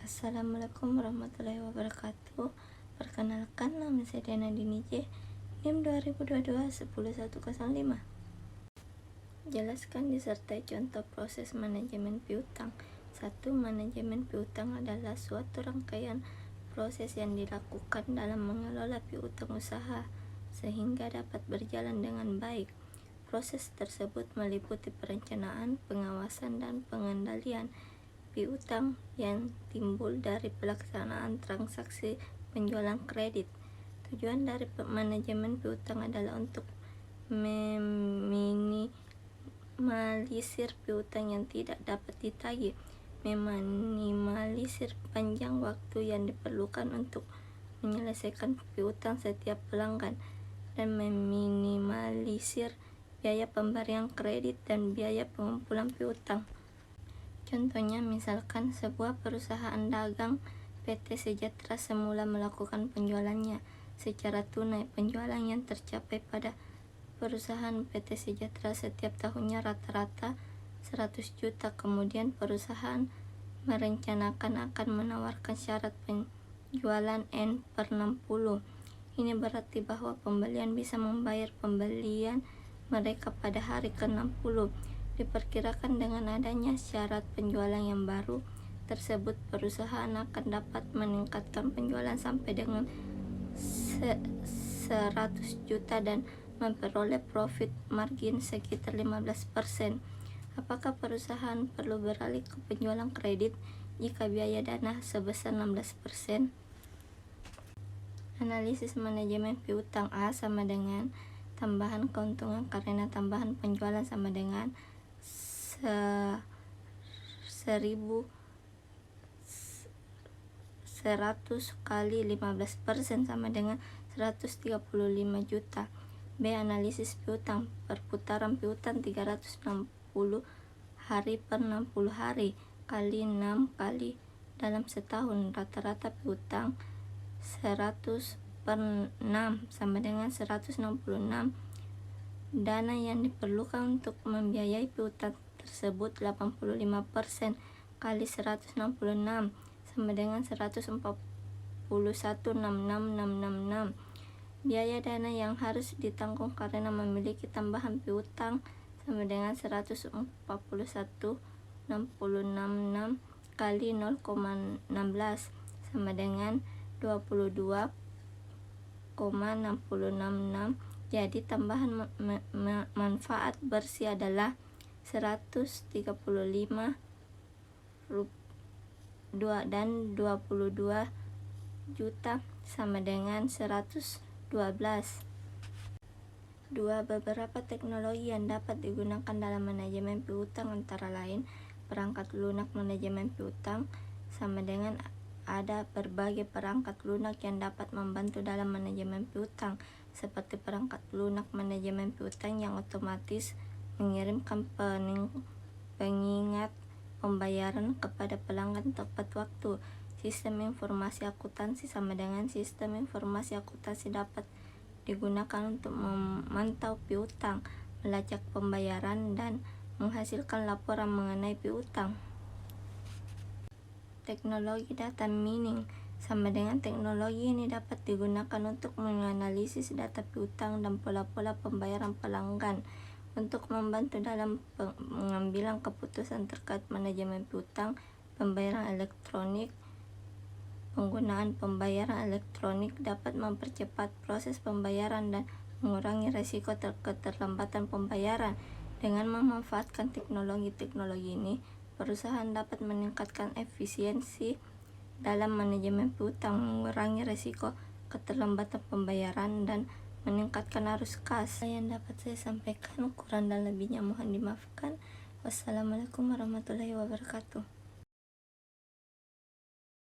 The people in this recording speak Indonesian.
Assalamualaikum warahmatullahi wabarakatuh. Perkenalkan, nama saya Dena Dinije, NIM 2022-10105. Jelaskan disertai contoh proses manajemen piutang. 1. Manajemen piutang adalah suatu rangkaian proses yang dilakukan dalam mengelola piutang usaha sehingga dapat berjalan dengan baik. Proses tersebut meliputi perencanaan, pengawasan, dan pengendalian piutang yang timbul dari pelaksanaan transaksi penjualan kredit. Tujuan dari manajemen piutang adalah untuk meminimalisir piutang yang tidak dapat ditagih, meminimalisir panjang waktu yang diperlukan untuk menyelesaikan piutang setiap pelanggan, dan meminimalisir biaya pemberian kredit dan biaya pengumpulan piutang. Contohnya, misalkan sebuah perusahaan dagang PT Sejahtera semula melakukan penjualannya secara tunai. Penjualan yang tercapai pada perusahaan PT Sejahtera setiap tahunnya rata-rata 100 juta. Kemudian perusahaan merencanakan akan menawarkan syarat penjualan N/60. Ini berarti bahwa pembelian bisa membayar pembelian mereka pada hari ke-60. Diperkirakan dengan adanya syarat penjualan yang baru tersebut, perusahaan akan dapat meningkatkan penjualan sampai dengan 100 juta dan memperoleh profit margin sekitar 15%. Apakah perusahaan perlu beralih ke penjualan kredit jika biaya dana sebesar 16%? Analisis manajemen piutang. A sama dengan tambahan keuntungan karena tambahan penjualan sama dengan 1.100 kali 15% sama dengan 135 juta. B. Analisis piutang. Perputaran piutang 360 hari per 60 hari kali 6 kali dalam setahun. Rata-rata piutang 100 per 6 sama dengan 166. Dana yang diperlukan untuk membiayai piutang tersebut 85% kali 166 sama dengan 141,66666. Biaya dana yang harus ditanggung karena memiliki tambahan piutang sama dengan 141,666 kali 0,16 sama dengan 22,6066. Jadi tambahan manfaat bersih adalah 135 dan 22 juta sama dengan 112. 2. Beberapa teknologi yang dapat digunakan dalam manajemen piutang antara lain perangkat lunak manajemen piutang. Sama dengan ada berbagai perangkat lunak yang dapat membantu dalam manajemen piutang, seperti perangkat lunak manajemen piutang yang otomatis mengirimkan pengingat pembayaran kepada pelanggan tepat waktu. Sistem informasi akuntansi. Sama dengan sistem informasi akuntansi dapat digunakan untuk memantau piutang, melacak pembayaran, dan menghasilkan laporan mengenai piutang. Teknologi data mining. Sama dengan teknologi ini dapat digunakan untuk menganalisis data piutang dan pola-pola pembayaran pelanggan untuk membantu dalam pengambilan keputusan terkait manajemen piutang. Pembayaran elektronik. Penggunaan pembayaran elektronik dapat mempercepat proses pembayaran dan mengurangi risiko keterlambatan pembayaran. Dengan memanfaatkan teknologi ini, perusahaan dapat meningkatkan efisiensi dalam manajemen piutang, mengurangi risiko keterlambatan pembayaran, dan meningkatkan arus kas. Yang dapat saya sampaikan, kurang dan lebihnya mohon dimaafkan. Wassalamualaikum warahmatullahi wabarakatuh.